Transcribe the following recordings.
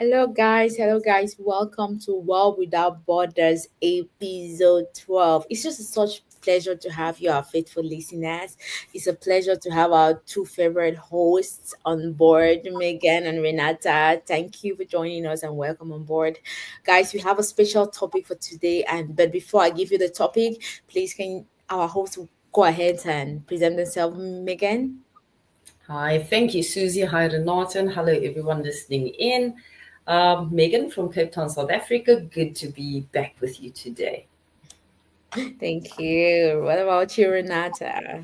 Hello guys, welcome to World Without Borders episode 12. It's just such pleasure to have you, our faithful listeners. It's a pleasure to have our two favorite hosts on board, Megan and Renata. Thank you for joining us and welcome on board. Guys, we have a special topic for today, and but before I give you the topic, please can our host go ahead and present themselves, Megan? Hi, thank you, Suzy. Hi, Renata, and hello, everyone listening in. Megan from Cape Town, South Africa. Good to be back with you today. Thank you. What about you, Renata?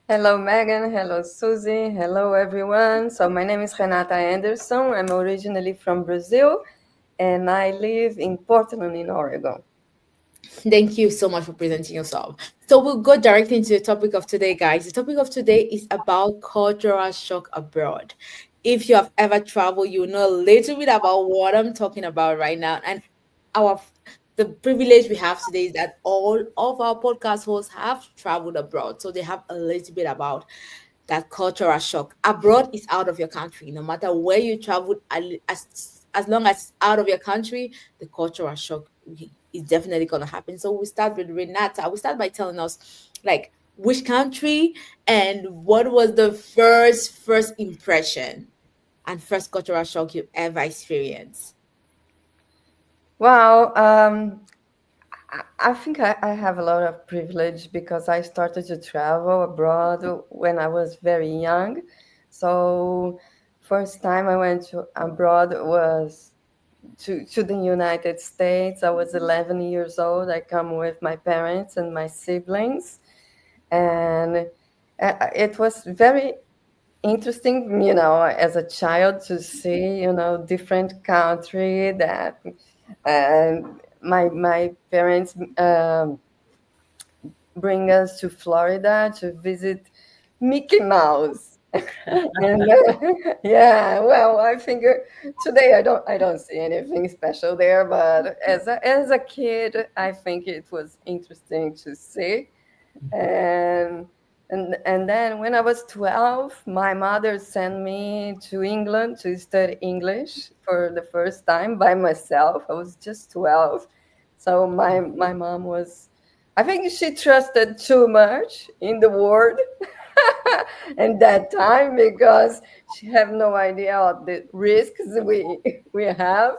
Hello, Megan. Hello, Susie. Hello, everyone. So, my name is Renata Anderson. I'm originally from Brazil and I live in Portland, in Oregon. Thank you so much for presenting yourself. So we'll go directly into the topic of today, guys. The topic of today is about cultural shock abroad. If you have ever traveled, you know a little bit about what I'm talking about right now. And our the privilege we have today is that all of our podcast hosts have traveled abroad, so they have a little bit about that cultural shock. Abroad is out of your country, no matter where you traveled, as long as it's out of your country, the cultural shock is definitely gonna happen. So we start with Renata. We start by telling us like which country and what was the first impression and first cultural shock you ever experienced. Wow. I think I have a lot of privilege because I started to travel abroad when I was very young. So, first time I went to abroad was to the United States. I was 11 years old. I come with my parents and my siblings, and it was very interesting, as a child to see, different country that my parents bring us to Florida to visit Mickey Mouse. And yeah, well, I think today I don't see anything special there, but as a kid, I think it was interesting to see. And and then when I was 12, my mother sent me to England to study English for the first time by myself. I was just 12. So my mom was, I think she trusted too much in the word and that time because she have no idea of the risks we have.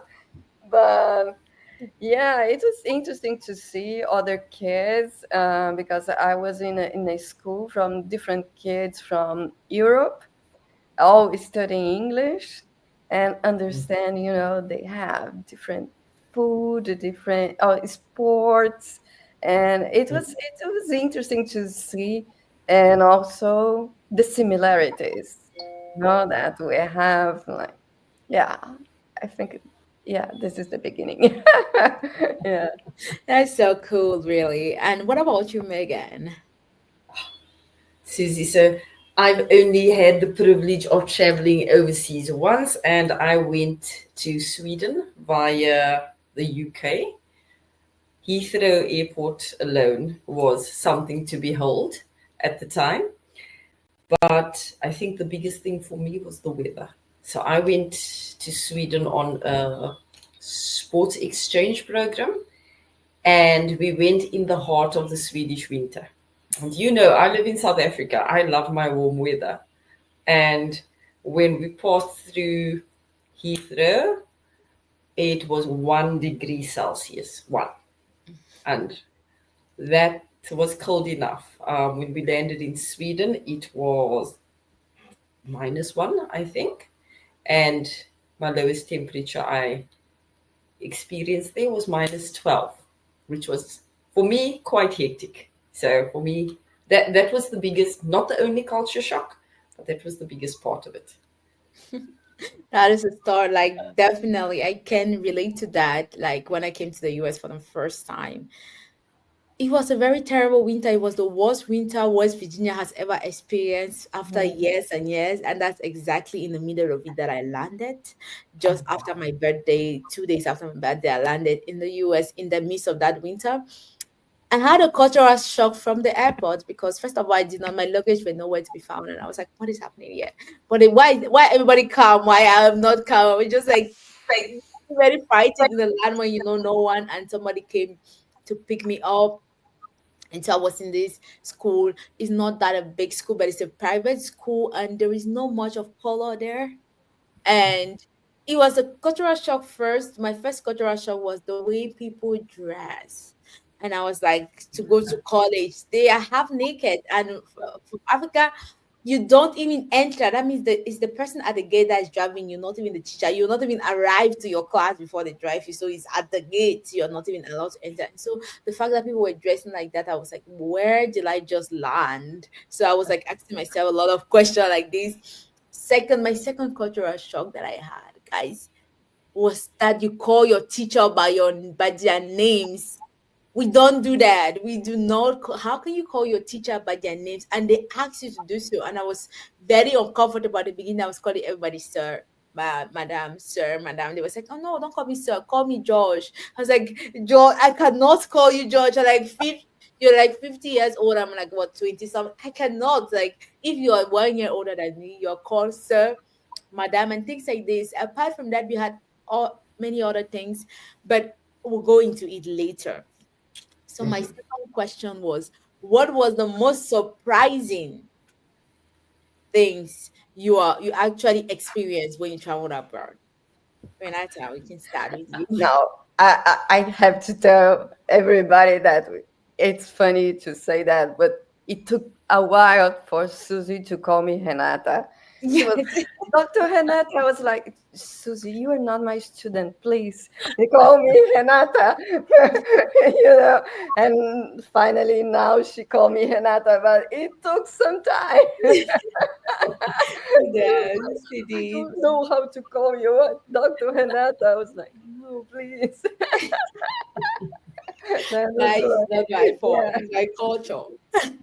But yeah, it was interesting to see other kids because I was in a school from different kids from Europe, all studying English and understand, they have different food, different sports, and it was interesting to see, and also the similarities, that we have, like, yeah, I think, yeah, this is the beginning. Yeah. That's so cool, really. And what about you, Megan? Suzy, so I've only had the privilege of traveling overseas once, and I went to Sweden via the UK. Heathrow Airport alone was something to behold at the time. But I think the biggest thing for me was the weather. So I went to Sweden on a sports exchange program, and we went in the heart of the Swedish winter. And I live in South Africa. I love my warm weather. And when we passed through Heathrow, it was 1 degree Celsius, one. And that was cold enough. When we landed in Sweden, it was -1, I think. And my lowest temperature I experienced there was -12, which was for me quite hectic. So for me, that was the biggest, not the only culture shock, but that was the biggest part of it. That is a start. Like, definitely, I can relate to that. Like, when I came to the US for the first time, it was a very terrible winter. It was the worst winter West Virginia has ever experienced after years and years. And that's exactly in the middle of it that I landed. Just after my birthday, 2 days after my birthday, I landed in the US in the midst of that winter. And had a cultural shock from the airport because first of all, I did not my luggage were nowhere to be found, and I was like, "What is happening here?" But why everybody calm? Why I am not calm? It's just like very frightened in the land when you know no one, and somebody came to pick me up. And so I was in this school. It's not that a big school, but it's a private school, and there is not much of color there. And it was a cultural shock first. My first cultural shock was the way people dress. And I was like, to go to college, they are half naked. And from Africa, you don't even enter. That means that it's the person at the gate that is driving you, not even the teacher. You're not even arrive to your class before they drive you. So it's at the gate. You're not even allowed to enter. So the fact that people were dressing like that, I was like, where did I just land? So I was like asking myself a lot of questions like this. Second, my second cultural shock that I had, guys, was that you call your teacher by their names. We don't do that. We do not. How can you call your teacher by their names? And they ask you to do so. And I was very uncomfortable at the beginning. I was calling everybody sir, madam, sir, madam. They was like, oh no, don't call me sir. Call me George. I was like, George, I cannot call you George. You're like 50 years old. I'm like, what, 20 something? I cannot. Like, if you are 1 year older than me, you're called sir, madam, and things like this. Apart from that, we had all many other things, but we'll go into it later. So my Mhm. second question was, what was the most surprising things you actually experienced when you traveled abroad? Renata, we can start with you. Now, I have to tell everybody that it's funny to say that, but it took a while for Suzy to call me Renata. She was Yes. Dr. Renata. I was like, Suzy, you are not my student, please. They call me Renata, And finally, now she called me Renata, but it took some time. Yes, it I is. don't know how to call you Dr. Renata. I was like, no, please. That was Guys, it's not my fault. yeah. It's my culture.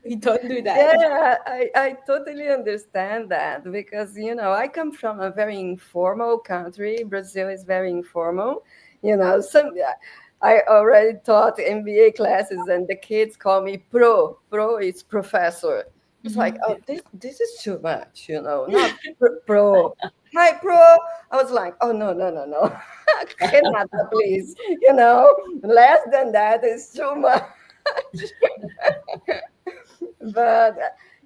We don't do that. Yeah, I totally understand that because, I come from a very informal country. Brazil is very informal. I already taught MBA classes and the kids call me pro. Pro is professor. It's like, Mhm. oh, this is too much, not pro. Hi, pro. I was like, oh, no, no, no, no. Renata, please. Less than that is too much. But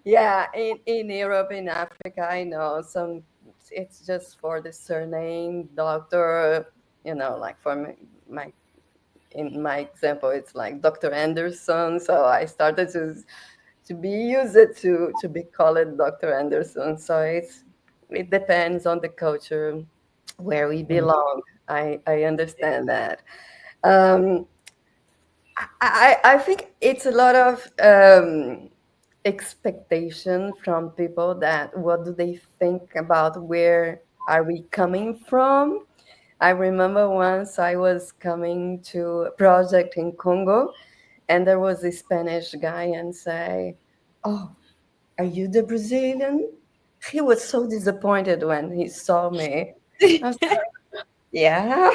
yeah, in Europe, in Africa, I know some. It's just for the surname, doctor. Like for me, my in my example, it's like Dr. Anderson. So I started to be used to be called Dr. Anderson. So it depends on the culture where we Mhm. belong. I understand that. Um, I think it's a lot of expectation from people that what do they think about where are we coming from. I remember once I was coming to a project in Congo and there was a Spanish guy and say, oh, are you the Brazilian? He was so disappointed when he saw me. I was like, yeah.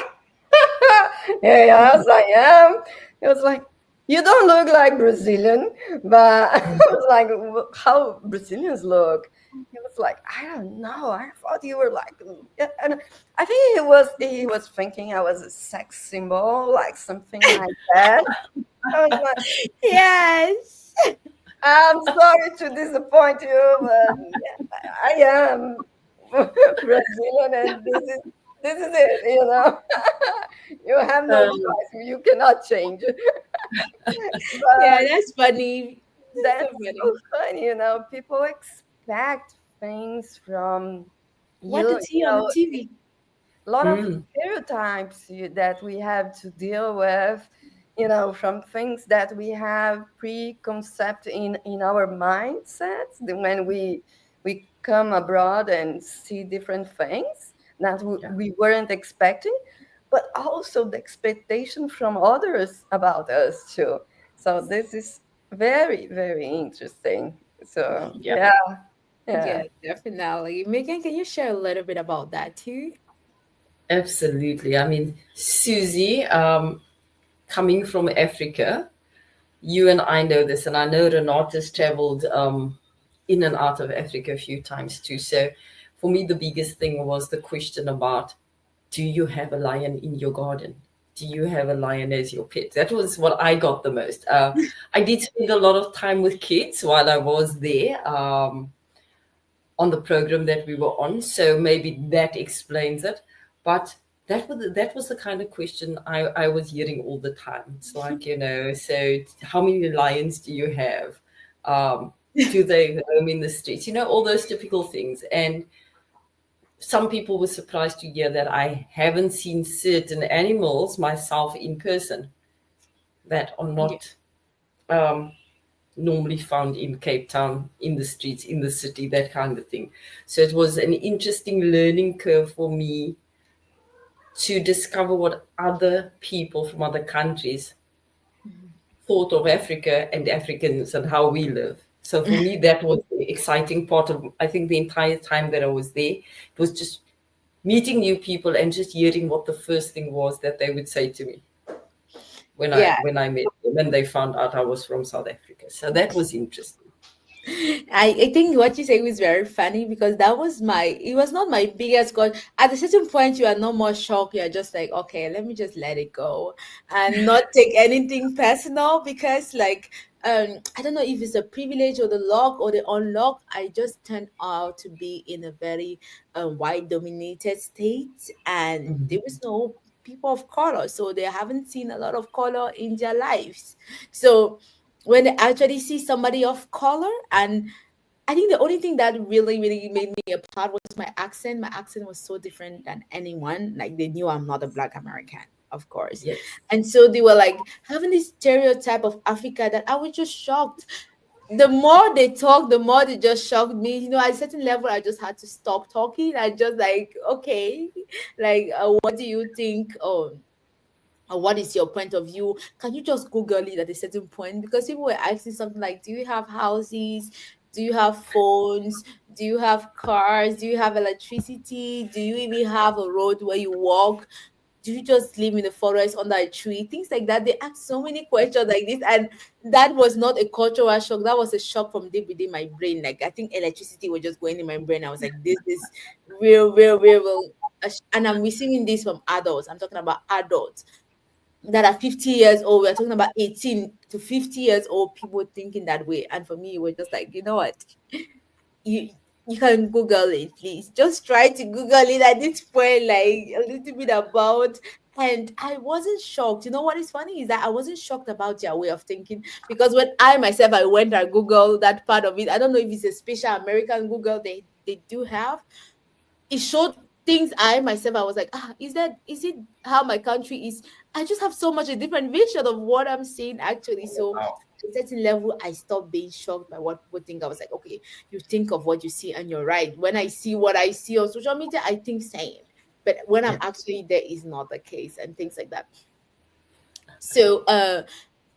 Yeah, yes, I am. It was like, you don't look like Brazilian, but I was like, how Brazilians look? He was like, I don't know. I thought you were like, yeah, and I think he was thinking I was a sex symbol, like something like that. I was like, Yes. I'm sorry to disappoint you, but yeah, I am Brazilian, and this is it. You have no Um, choice. You cannot change. Yeah, But that's funny. That's so that's so funny. funny. People expect things from What you. did he on the TV? A lot of mm, stereotypes that we have to deal with, from things that we have preconceived in our mindsets when we come abroad and see different things that yeah, we weren't expecting, but also the expectation from others about us too. So this is very, very interesting. So yeah, yeah, yeah. Yeah, definitely. Megan, can you share a little bit about that too? absolutely. I mean, Susie, coming from Africa, you and I know this, and I know Renata's traveled in and out of Africa a few times too. So for me, the biggest thing was the question about do you have a lion in your garden? Do you have a lion as your pet? That was what I got the most. I did spend a lot of time with kids while I was there, on the program that we were on, so maybe that explains it. But that was the kind of question I was hearing all the time. It's like, so how many lions do you have? Do they roam in the streets? All those typical things. And some people were surprised to hear that I haven't seen certain animals myself in person that are Yeah. not um, normally found in Cape Town, in the streets, in the city, that kind of thing. So it was an interesting learning curve for me to discover what other people from other countries thought of Africa and Africans and how we live. So for me, that was the exciting part of, I think, the entire time that I was there. It was just meeting new people and just hearing what the first thing was that they would say to me when I Yeah. when I met them and they found out I was from South Africa. So that was interesting. I think what you say was very funny because it was not my biggest god. At a certain point, you are no more shocked. You're just like, okay, let me just let it go and not take anything personal because, like, I don't know if it's a privilege or the luck or the unlock. I just turned out to be in a very white dominated state, and there was no people of color, so they haven't seen a lot of color in their lives. So when they actually see somebody of color, and I think the only thing that really, really made me apart was my accent. My accent was so different than anyone. Like they knew I'm not a Black American, of course. Yes. And so they were like having this stereotype of Africa that I was just shocked. The more they talk, the more they just shocked me. At a certain level, I just had to stop talking. I just like, okay, like, what do you think? Oh, or what is your point of view? Can you just Google it at a certain point? Because people were asking something like, do you have houses? Do you have phones? Do you have cars? Do you have electricity? Do you even have a road where you walk? Do you just live in the forest under a tree? Things like that. They ask so many questions like this. And that was not a cultural shock. That was a shock from deep within my brain. Like I think electricity was just going in my brain. I was like, this is real, real, real, real. And I'm receiving this from adults. I'm talking about adults that are 50 years old. We're talking about 18 to 50 years old people thinking that way. And for me, it was just like, you know what? You you can Google it, please. Just try to Google it at this point, like a little bit about. And I wasn't shocked. You know what is funny is that I wasn't shocked about their way of thinking because when I myself I went and Google that part of it. I don't know if it's a special American Google they do have, it showed things I myself I was like, is it how my country is? I just have so much a different vision of what I'm seeing actually. So Wow. at a certain level, I stopped being shocked by what people think. I was like, okay, you think of what you see and you're right. When I see what I see on social media, I think same. But when I'm Yeah. actually there is not the case and things like that. So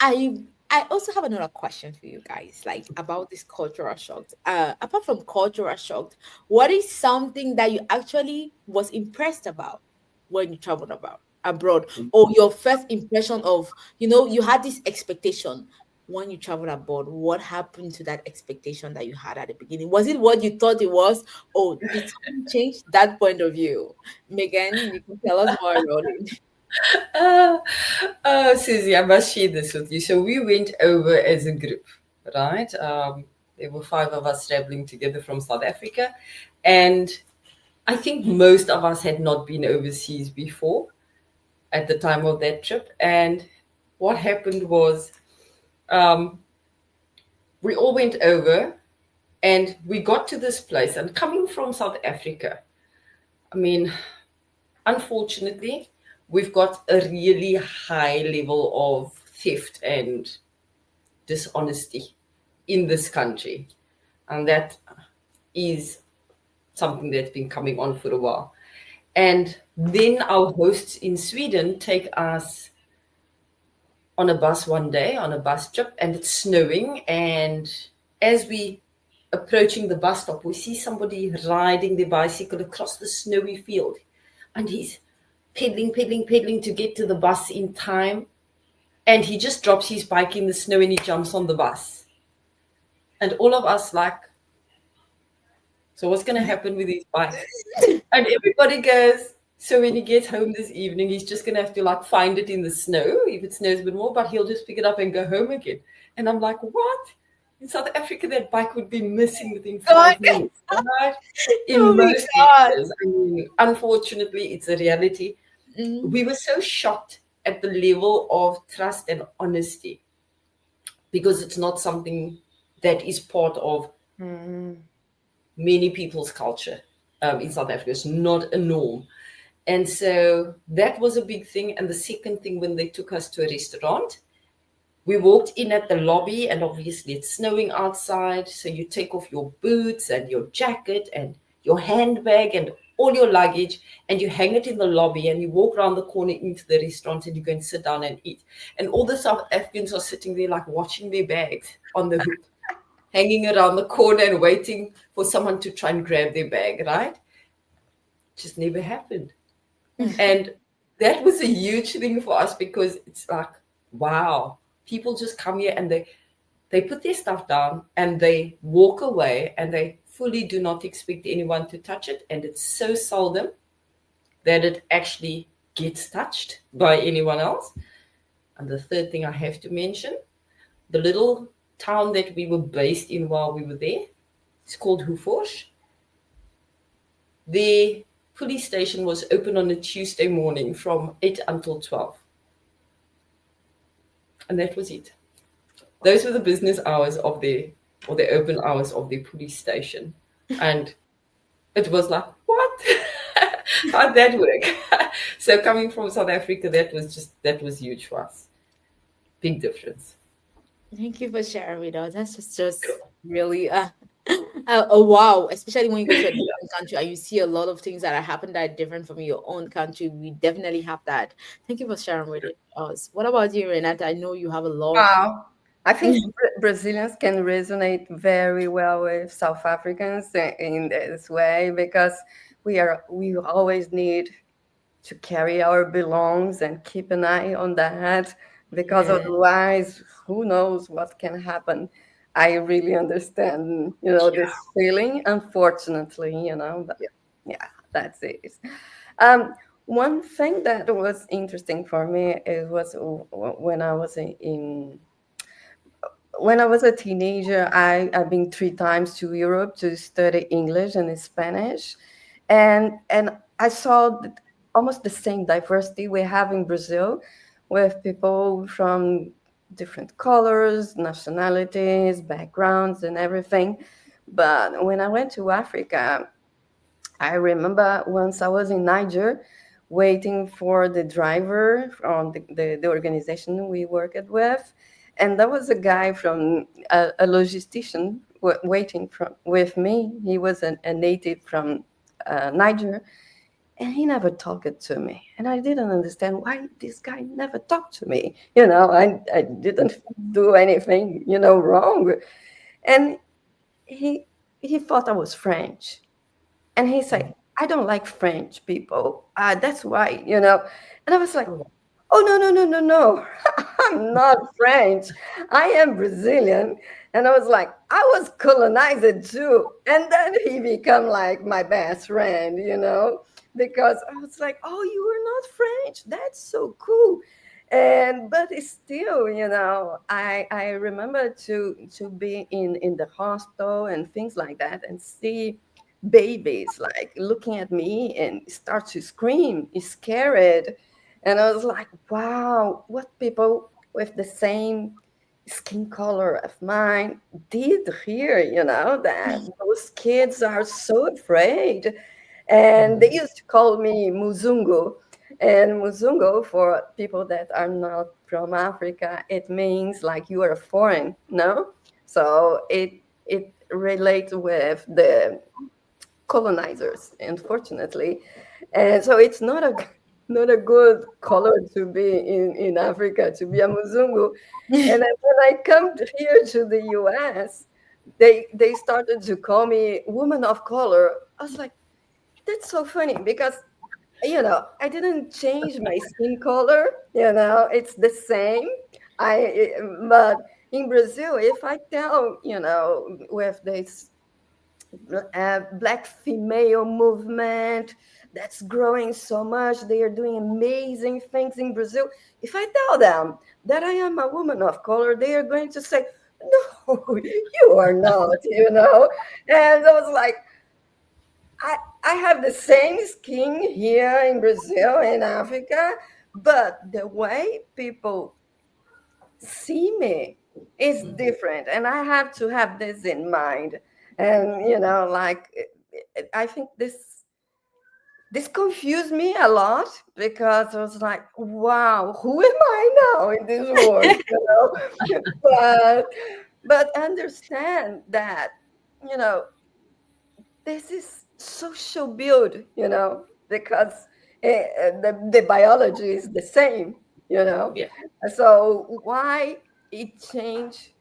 I I also have another question for you guys, like about this cultural shock. Apart from cultural shock, what is something that you actually was impressed about when you traveled about abroad, or your first impression of, you had this expectation when you traveled abroad. What happened to that expectation that you had at the beginning? Was it what you thought it was, or did something change that point of view? Megan, you can tell us more about it. Uh, Susie, I must share this with you. So we went over as a group, right? There were five of us traveling together from South Africa, and I think most of us had not been overseas before at the time of that trip. And what happened was, um, we all went over and we got to this place. And coming from South Africa, I mean, unfortunately, we've got a really high level of theft and dishonesty in this country. And that is something that's been coming on for a while. And then our hosts in Sweden take us on a bus one day, on a bus trip, and it's snowing. And as we approaching the bus stop, we see somebody riding their bicycle across the snowy field. And he's pedaling, pedaling, pedaling to get to the bus in time. And he just drops his bike in the snow and he jumps on the bus. And all of us so what's going to happen with his bike? And everybody goes, So when he gets home this evening, he's just gonna have to like find it in the snow if it snows a bit more, but he'll just pick it up and go home again. And I'm like, what? In South Africa, that bike would be missing within God. 5 minutes, right? In Oh my most God. areas. I mean, unfortunately, it's a reality. Mm, We were so shocked at the level of trust and honesty because it's not something that is part of Mm. many people's culture in South Africa. It's not a norm. And so that was a big thing. And the second thing, when they took us to a restaurant, we walked in at the lobby, and obviously it's snowing outside. So you take off your boots and your jacket and your handbag and all your luggage, and you hang it in the lobby, and you walk around the corner into the restaurant, and you go and sit down and eat. And all the South Africans are sitting there like watching their bags on the hook, hanging around the corner and waiting for someone to try and grab their bag, right? Just never happened. And that was a huge thing for us because it's like, wow, people just come here and they put their stuff down and they walk away and they fully do not expect anyone to touch it. And it's so seldom that it actually gets touched by anyone else. And the third thing I have to mention, the little town that we were based in while we were there, it's called Hufors. The police station was open on a Tuesday morning from 8 until 12. And that was it. Those were the business hours of the or the open hours of the police station. And it was like, what? How'd that work? So coming from South Africa, that was huge for us. Big difference. thank you for sharing with us. That's just really a wow, especially when you go to a different country and you see a lot of things that are happening that are different from your own country. We definitely have that. Thank you for sharing with us. What about you, Renata? I know you have a lot of. Wow. I think Brazilians can resonate very well with South Africans in this way because we always need to carry our belongs and keep an eye on that because Yeah, otherwise who knows what can happen. I really understand, this feeling, unfortunately, but yeah, that's it. um, One thing that was interesting for me, it was when I was in when I was a teenager. I've been 3 times to Europe to study English and Spanish, and I saw almost the same diversity we have in Brazil, with people from different colors, nationalities, backgrounds, and everything. But when I went to Africa, I remember once I was in Niger waiting for the driver from the organization we worked with. And there was a guy from a logistician waiting with me. He was a native from Niger, and he never talked to me. And I didn't understand why this guy never talked to me. I didn't do anything, wrong. And he he thought I was French, and he said, I don't like French people. That's why, And I was like, oh, no, no, no, no, no. I'm not French. I am Brazilian. And I was like, I was colonized too. And then he become like my best friend, because I was like, oh, you are not French. That's so cool. And but it's still, I remember to be in the hospital and things like that and see babies like looking at me and start to scream, scared. And I was like, wow, what people with the same skin color of mine did here, that those kids are so afraid. And they used to call me Muzungu. And Muzungu, for people that are not from Africa, it means like you are foreign, no? So it relates with the colonizers, unfortunately. And so it's not a good color to be in Africa, to be a Muzungu. And then when I come here to the US, they started to call me woman of color. I was like, that's so funny because I didn't change my skin color, it's the same. But in Brazil, if I tell, with this black female movement that's growing so much. They are doing amazing things in Brazil. If I tell them that I am a woman of color, they are going to say, no, you are not, you know? And I was like, I have the same skin here in Brazil, in Africa, but the way people see me is different. And I have to have this in mind. And, like, I think this confused me a lot because I was like, wow, who am I now in this world? But understand that, you know, this is social build, because the biology is the same, you know. Yeah. So why it change,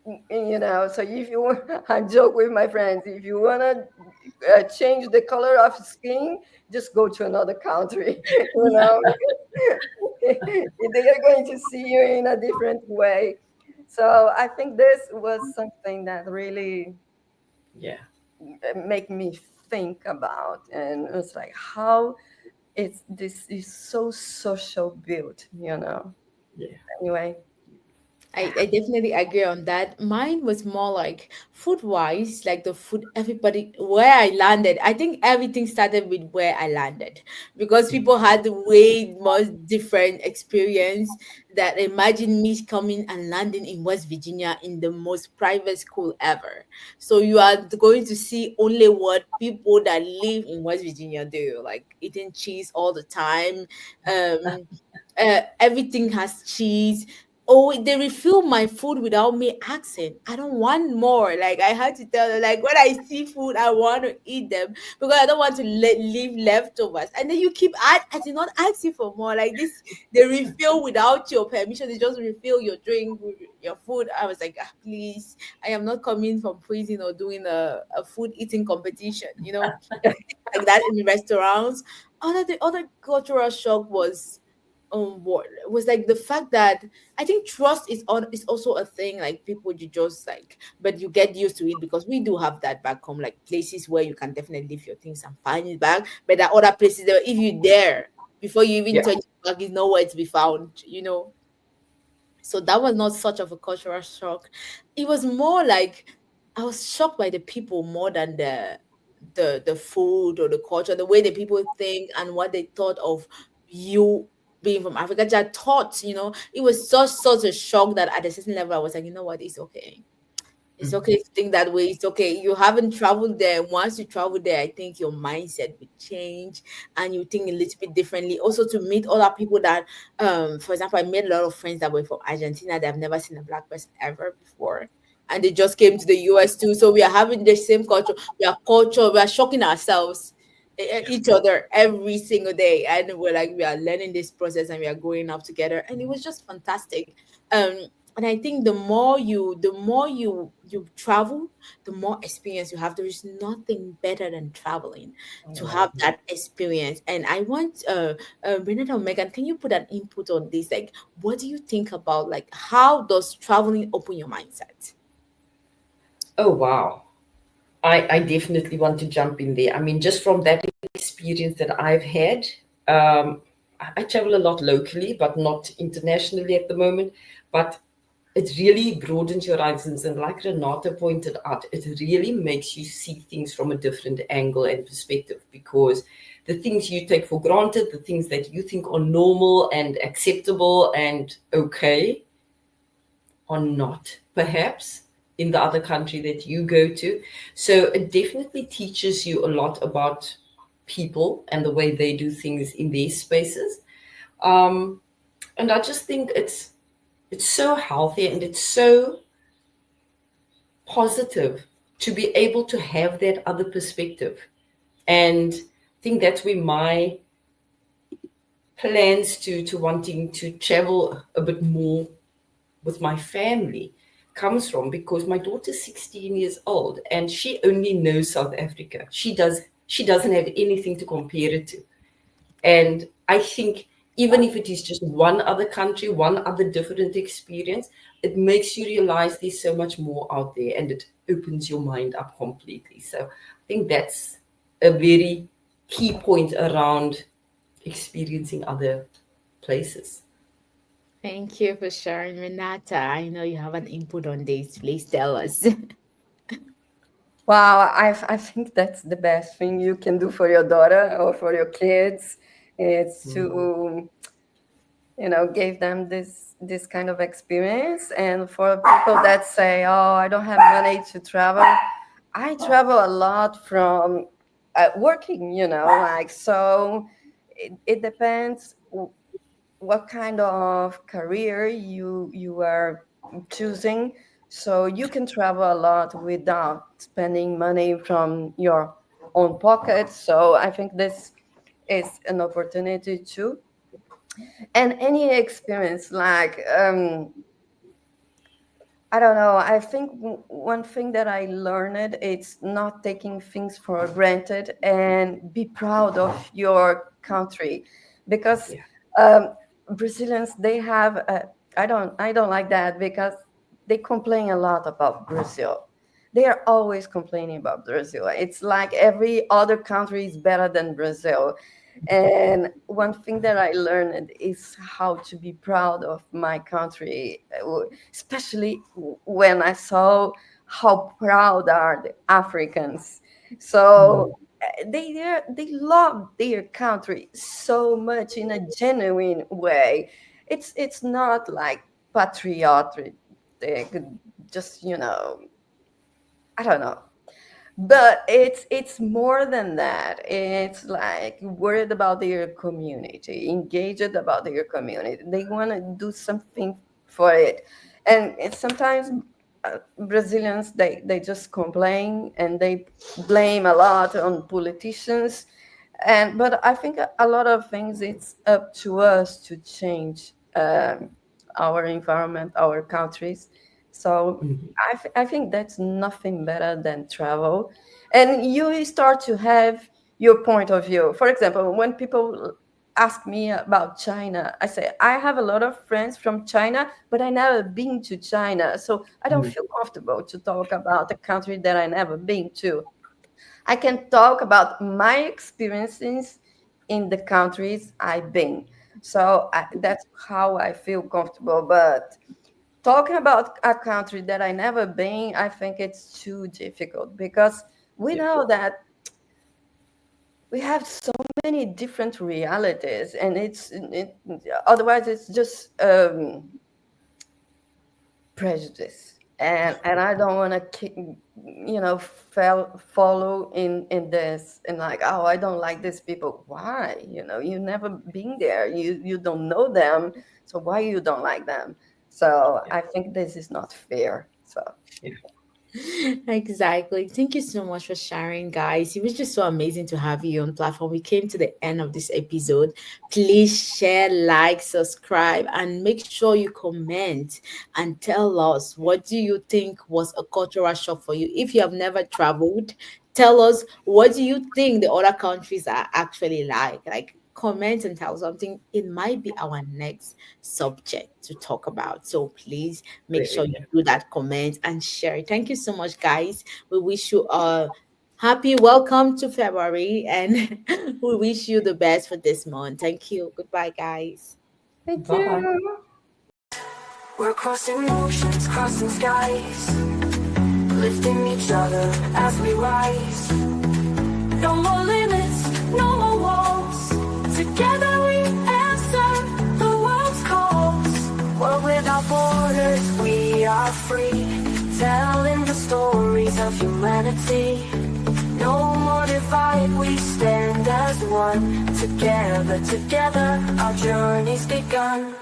so if you want, I joke with my friends, if you want to change the color of skin, just go to another country, they are going to see you in a different way. So I think this was something that really Yeah. make me think about, and it's like how this is so social built, Yeah. anyway. I definitely agree on that. Mine was more like food wise, like the food everybody where I landed. I think everything started with where I landed because people had way more different experience that imagine me coming and landing in West Virginia in the most private school ever. So you are going to see only what people that live in West Virginia do, like eating cheese all the time. Um everything has cheese. Oh, they refill my food without me asking. I don't want more. Like I had to tell them, like when I see food, I want to eat them because I don't want to leave leftovers. And then you keep I did not ask you for more. Like this, they refill without your permission. They just refill your drink, with your food. I was like, please, I am not coming from prison or doing a food eating competition. Like that in restaurants. The other cultural shock what was like the fact that I think trust is also a thing. Like people you just like, but you get used to it because we do have that back home, like places where you can definitely leave your things and find it back. But there are other places that if you there before you even Yeah. touch it back, is nowhere to be found. So that was not such of a cultural shock. It was more like I was shocked by the people more than the food or the culture, the way the people think and what they thought of you being from Africa. Just thought, it was such a shock that at a certain level I was like, you know what, it's okay. It's okay to think that way. It's okay. You haven't traveled there. Once you travel there, I think your mindset will change and you think a little bit differently. Also to meet other people that for example, I made a lot of friends that were from Argentina that have never seen a black person ever before. And they just came to the US too. So we are having the same culture. We are shocking ourselves each other every single day. And we're like, we are learning this process and we are growing up together. And it was just fantastic. Um and I think the more you travel, the more experience you have. There is nothing better than traveling to have that experience. And I want Renata or Megan, can you put an input on this? Like, what do you think about, like, how does traveling open your mindset? Oh, wow. I definitely want to jump in there. I mean, just from that experience that I've had, I travel a lot locally, but not internationally at the moment. But it really broadens your horizons. And like Renata pointed out, it really makes you see things from a different angle and perspective because the things you take for granted, the things that you think are normal and acceptable and okay, are not, perhaps, in the other country that you go to. So it definitely teaches you a lot about people and the way they do things in their spaces. Um, and I just think it's so healthy and it's so positive to be able to have that other perspective. And I think that's where my plans to wanting to travel a bit more with my family comes from because my daughter's 16 years old and she only knows South Africa. She doesn't have anything to compare it to. And I think even if it is just one other country, one other different experience, it makes you realize there's so much more out there and it opens your mind up completely. So I think that's a very key point around experiencing other places. Thank you for sharing, Renata. I know you have an input on this. Please tell us. Wow, I think that's the best thing you can do for your daughter or for your kids. It's Mm. to, give them this kind of experience. And for people that say, "Oh, I don't have money to travel," I travel a lot from working. Like so. It depends what kind of career you are choosing, so you can travel a lot without spending money from your own pocket. So I think this is an opportunity too. And any experience like I don't know. I think one thing that I learned is not taking things for granted and be proud of your country, because Yeah. um, Brazilians, they have I don't like that, because they complain a lot about Brazil. They are always complaining about Brazil. It's like every other country is better than Brazil. And one thing that I learned is how to be proud of my country, especially when I saw how proud are the Africans. So Mm. they love their country so much in a genuine way. It's not like patriotic, just I don't know, but it's more than that. It's like worried about their community, engaged about their community. They want to do something for it. And it's sometimes Brazilians, they just complain and they blame a lot on politicians. And but I think a lot of things, it's up to us to change our environment, our countries. So Mm. I think that's nothing better than travel. And you start to have your point of view. For example, when people ask me about China, I say, I have a lot of friends from China, but I never been to China. So I don't Mm. feel comfortable to talk about a country that I never been to. I can talk about my experiences in the countries I've been. So that's how I feel comfortable. But talking about a country that I never been, I think it's too difficult, because we Yeah. know that we have so many different realities, and otherwise it's just prejudice. And I don't want to keep, follow in this, and like, oh, I don't like these people. Why? You never been there. You don't know them. So why you don't like them? So Yeah. I think this is not fair. So Yeah. Exactly. Thank you so much for sharing, guys. It was just so amazing to have you on platform. We came to the end of this episode. Please share, like, subscribe, and make sure you comment and tell us, what do you think was a cultural shock for you? If you have never traveled, tell us, what do you think the other countries are actually like? Like, comment and tell something. It might be our next subject to talk about. So please make sure Really. you do that, comment and share. Thank you so much, guys. We wish you a happy welcome to February, and we wish you the best for this month. Thank you. Goodbye, guys. thank Bye bye. you. We're crossing oceans, crossing skies, lifting each other as we rise. No more limits, no more walls. Together we answer the world's calls. World without borders, we are free, telling the stories of humanity. No more divide, we stand as one. Together, together, our journey's begun.